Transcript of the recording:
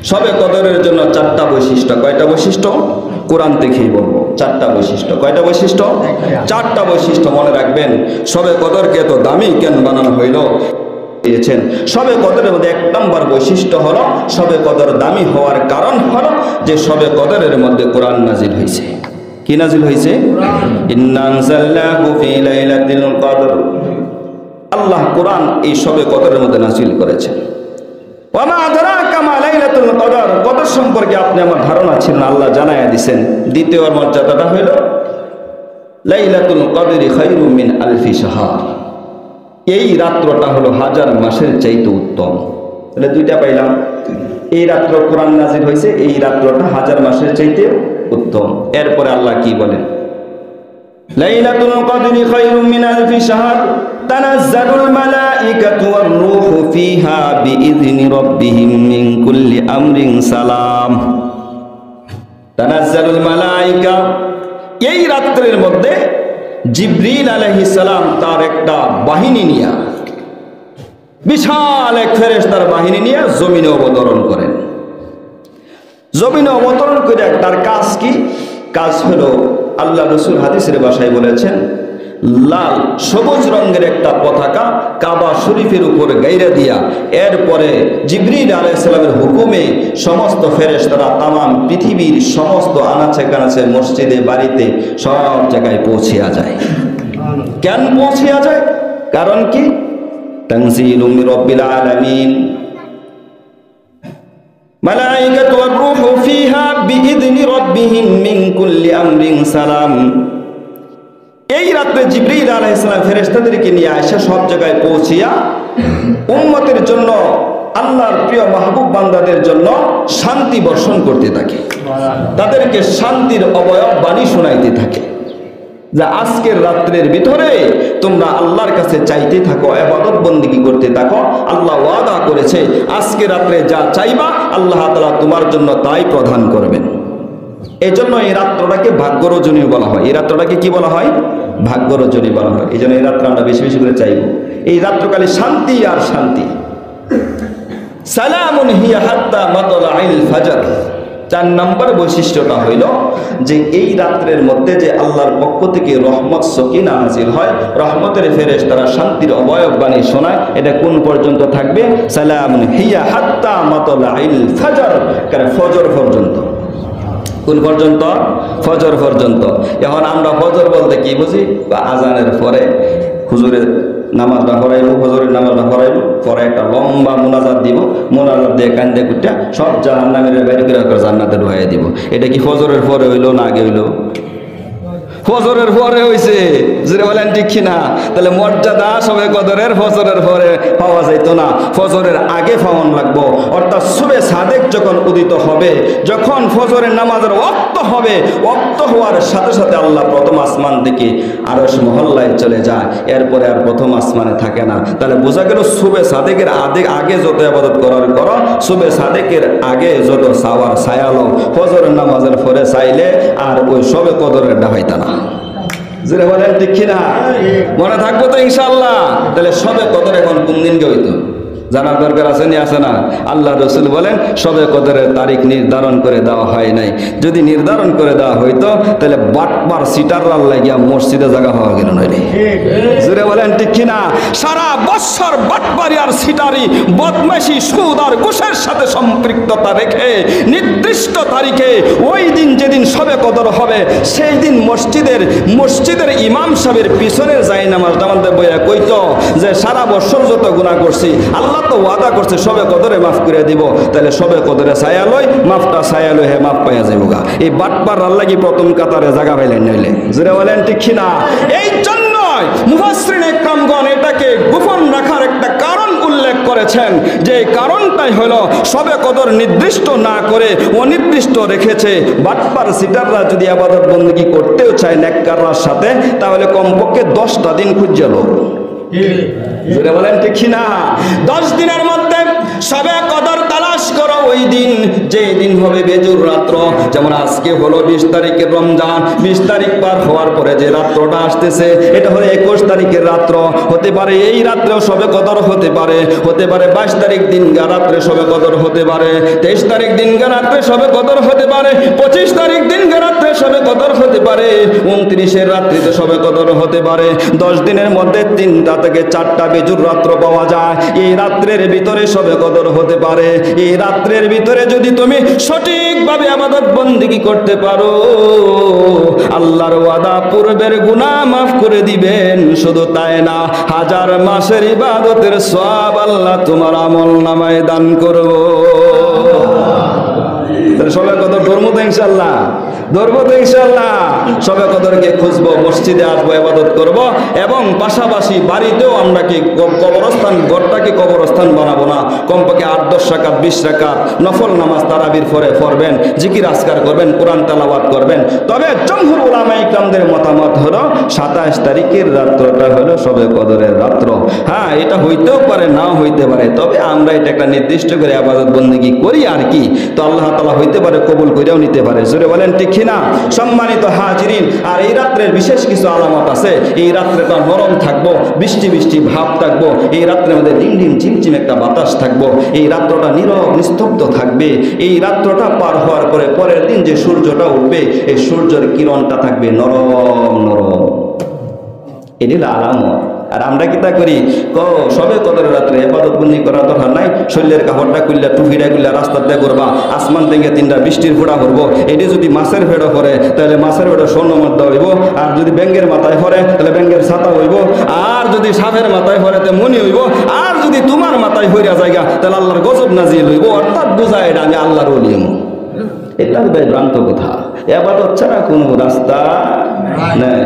শবে কদরের জন্য চারটা বৈশিষ্ট্য। কয়টা বৈশিষ্ট্য? কোরআন থেকেই বলবো। চারটা বৈশিষ্ট্য। কয়টা বৈশিষ্ট্য? চারটা বৈশিষ্ট্য মনে রাখবেন। শবে কদরকে এত দামি কেন বানানো হইল দিয়েছেন। শবে কদরের মধ্যে এক নম্বর বৈশিষ্ট্য হলো, শবে কদর দামি হওয়ার কারণ হলো যে শবে কদরের মধ্যে কোরআন নাজিল হয়েছে। কি নাজিল হয়েছে? ইন্না আনজালনাহু ফি লাইলাতিল কদর। আল্লাহ কোরআন এই শবে কদরের মধ্যে নাজিল করেছেন। ওয়া মা আদরাকা মা লাইলাতুল কদর। কদর সম্পর্কে আপনি আমার ধারণা ছিল না, আল্লাহ জানায়া দিয়েছেন। দ্বিতীয় মর্যাদাটা হইল লাইলাতুল কদরি খায়রুম মিন আলফি শাহর। এই রাত্রটা হলো হাজার মাসের চাইতে উত্তম। তাহলে দুইটা পাইলাম। এই রাত্র কোরআন নাজিল হয়েছে, এই রাত্রটা হাজার মাসের চাইতে উত্তম। এরপরে আল্লাহ কি বলেন? লাইলাতুল কদরি খায়রুম মিন আলফি শাহর তানাজ্জালুল মালাইকাতু ওয়ার রূহু ফিহা বিইذনি রাব্বিহিম মিন কুল্লি আমরিন সালাম। তানাজ্জালুল মালাইকা, এই রাত্রের মধ্যে জিবরিল আলাইহিস সালাম তার একটা বাহিনী নিয়ে, বিশাল এক ফেরেশতার বাহিনী নিয়ে জমিনে অবতরণ করেন। জমিনে অবতরণ করে তার কাজ কি? কাজ হলো, আল্লাহ রাসূল হাদিসের ভাষায় বলেছেন, লাল সবুজ রঙের একটা পতাকা কাবা শরীফের উপর গাইরা দিয়া, এরপরে জিবরিল আলাইহিস সালামের হুকুমে সমস্ত ফেরেশতারা তামাম পৃথিবীর সমস্ত আনাচে কানাচে মসজিদে বাড়িতে সব জায়গায় পৌঁছিয়া যায়। কেন পৌঁছিয়া যায়? কারণ কি? তানজিলুম মির রাব্বিল আলামিন মালাইকাতু ওয়ার রূহু ফিহা বিইذনি রাব্বিহিম মিন কুল্লি আমরিন সালাম। এই রাতে জিবরিল আলাইহিস সালাম ফেরেশতাদেরকে নিয়ে আয়েশা সব জায়গায় পৌঁছিয়া উম্মতের জন্য, আল্লাহর প্রিয় মাহবুব বান্দাদের জন্য শান্তি বর্ষণ করতে থাকে, তাদেরকে শান্তির অবয়ব বাণী শোনাইতে থাকে, যে আজকের রাত্রের ভিতরে তোমরা আল্লাহর কাছে চাইতে থাকো, ইবাদত বন্দেগী করতে থাকো। আল্লাহ ওয়াদা করেছে আজকে রাত্রে যা চাইবা আল্লাহ তাআলা তোমার জন্য তাই প্রদান করবেন। এই জন্য এই রাত্রটাকে ভাগ্য রজনী বলা হয়। এই রাত্রটাকে কি বলা হয়? ভাগ্য রজনী বলা হয়। এই জন্য এই রাত্রে আমরা বেশি বেশি করে চাইব। এই রাত্রকালে শান্তি আর শান্তি। সালামুন হিয়া হাত্তা মাতলাইল ফাজর। 4 নম্বর বৈশিষ্ট্যটা হইল যে এই রাত্রের মধ্যে যে আল্লাহর পক্ষ থেকে রহমত সকিনা নাজিল হয়, রহমতের ফেরেশতারা শান্তির অবয়ব বাণী শোনায়। এটা কোন পর্যন্ত থাকবে? সালামুন হিয়া হাত্তা মাতলাইল ফাজর, কারণ ফজর পর্যন্ত। কোন পর্যন্ত? ফজর পর্যন্ত। এখন আমরা ফজর বলতে কি বুঝি? আজানের পরে হুজুরের নামাজটা পড়াইব, ফজরের নামাজটা পড়াইব, পরে একটা লম্বা মোনাজাত দিব, মোনাজাত দিয়ে কান্দে কুটে সব জাহান্নামের বাইরে করে জান্নাতে ঢুকাইয়া দিব। এটা কি ফজরের পরে হইলো না আগে হইলো? ফজরের পরে হইছে। জোরে বলেন ঠিক কিনা? তাহলে মর্যাদা শবে কদরের ফজরের পরে পাওয়া যাইতো না, ফজরের আগে পাওয়ান লাগবো। অর্থাৎ শুবে সাদেক যখন উদিত হবে, যখন ফজরের নামাজের ওয়াক্ত হবে, ওয়াক্ত হওয়ার সাথে সাথে আল্লাহ প্রথম আসমান থেকে আরশ মহল্লায় চলে যায়, এরপরে আর প্রথম আসমানে থাকে না। তাহলে বোঝা গেল শুবে সাদেকের আগে যত ইবাদত করার করো, শুবে সাদেকের আগে যত সাওয়ার ছায়ালো, ফজরের নামাজের পরে চাইলে আর ওই শবে কদরের ডাহাইতা না। জোরে বলেন ঠিক কিনা? মনে থাকবো তো ইনশাআল্লাহ। তাহলে শবে কদর এখন কোন দিনকে হইতো জানার দরকার আছে নি? আছে না? আল্লাহ রাসূল বলেন শবে কদরের তারিখ নির্ধারণ করে দেওয়া হয় নাই। যদি নির্ধারণ করে দেওয়া হইতো তাহলে বাটপার সিটাররা লাগিয়া মসজিদে জায়গা হওয়া গেল নইলে। জোরে বলেন ঠিক কিনা? সারা বছর বাটপারি আর সিটারি, বদমাশি, সুদ আর ঘুষের সাথে সম্পৃক্ততা রেখে নির্দিষ্ট তারিখে ওই দিন যেদিন শবে কদর হবে সেই দিন মসজিদের ইমাম সাহেবের পিছনের জায়নামাজ আমাদের বইয়া কইতো যে সারা বছর যত গুনাহ করছি আল্লাহ তো ওয়াদা করছে শবে কদরে মাফ করে দিব। তাহলে শবে কদরে ছায়া লই, মাফটা ছায়া লই, হে মাফ পাইয়া যাইব গা। এই বাটপার আল্লাহ কি প্রথম কাতারে জায়গা পাইলেন নইলে? জোরে বলেন ঠিক কিনা? এই জন্যই মুফাসসিরিন ইকরামগণ এটাকে গোপন রাখার একটা কারণ উল্লেখ করেছেন, যে কারণটাই হলো শবে কদর নির্দিষ্ট না করে অনির্দিষ্ট রেখেছে। বাটপার সিটাররা যদি ইবাদত বন্দেগী করতেও চায় নেককাররার সাথে, তাহলে কমপক্ষে 10টা দিন খুঁজে লো। জোরে বলেন ঠিক কিনা? 10 দিনের মধ্যে শবে কদর তালাশ করো, ওই দিন যে সেই দিন হবে বেজুর রাত্র। যেমন আজকে হলো 20 তারিখের রমজান, 20 তারিখ পার হওয়ার পরে যে রাত্রটা আসতেছে এটা হলো 21 তারিখের রাত্র। হতে পারে এই রাত্রেও সবে কদর হতে পারে, হতে পারে 22 তারিখ দিনগা রাত্রে সবে কদর হতে পারে, 23 তারিখ দিনগা রাত্রে সবে কদর হতে পারে, 25 তারিখ দিনগা রাত্রে সবে কদর হতে পারে, 29-এর রাত্রিতে সবে কদর হতে পারে। 10 দিনের মধ্যে 3টা থেকে 4টা বেজুর রাত্র পাওয়া যায়। এই রাত্রের ভিতরে সবে কদর হতে পারে। এই রাত্রের ভিতরে যদি তুমি সঠিকভাবে ইবাদত বন্দেগী করতে পারো, আল্লাহর ওয়াদা পূর্বের গুনাহ মাফ করে দিবেন। শুধু তাই না, 1000 মাসের ইবাদতের সওয়াব আল্লাহ তোমার আমলনামায় দান করব। সবে কদর ধর্ম তো ইনশাআল্লাহ, ধরবো তো ইনশাআল্লাহ। সবে কদরকে খুঁজবো, মসজিদে আসবো, ইবাদত করব, এবং পাশাপাশি বাড়িতেও আমরা কি কবরস্থান, ঘরটাকে কবরস্থান বানাবো না। কমপক্ষে 8-10 রাকাত 20 রাকাত নফল নামাজ তারাবির পরে পড়বেন, জিকির আজকার করবেন, কোরআন তেলাওয়াত করবেন। তবে জমহুর উলামা ইকরামদের মতামত হলো 27 তারিখের রাত্রটা হলো সবে কদরের রাত্র। হ্যাঁ, এটা হইতেও পারে, নাও হইতে পারে, তবে আমরা এটা একটা নির্দিষ্ট করে ইবাদত বন্দেগী করি আর কি। তো আল্লাহ তাআলা হইতে পারে কবুল করেও নিতে পারে। জোরে বলেন ঠিক কিনা? সম্মানিত হাজিরিন, আর এই রাত্রের বিশেষ কিছু আলামত আছে। এই রাত্রেটা নরম থাকবো, বৃষ্টি বৃষ্টি ভাব থাকবো। এই রাত্রের মধ্যে ডিম ডিম ঝিমঝিম একটা বাতাস থাকবো। এই রাত্রটা নীরব নিস্তব্ধ থাকবে। এই রাত্রটা পার হওয়ার পরে পরের দিন যে সূর্যটা উঠবে, এই সূর্যের কিরণটা থাকবে নরম নরম। এটি হলো আলামত। আর আমরা কি তা করি? সবে কদরের রাত্রে ইবাদত বন্দি করার দরকার নাই। শরীরের কাপড়টা খুললা, টুপিটা খুললা রাস্তাতে করবা, আসমান থেকে 3টা বৃষ্টির ফোঁটা করবো। এটি যদি মাছের ফেড়ো করে তাহলে মাছের ফেড়ো স্বর্ণ মুদ্রা হইব, আর যদি ব্যাঙ্গের মাথায় পড়ে তাহলে ব্যাঙ্গের ছাতা হইব, আর যদি সাপের মাথায় পড়ে তো মনি হইব, আর যদি তোমার মাথায় হইয়া জায়গা তাহলে আল্লাহর গজব নাজিল হইব। অর্থাৎ বোঝায় এটা আমি আল্লাহর ওলি। এটা ভ্রান্ত কথা। ইবাদত ছাড়া কোনো রাস্তা নেই।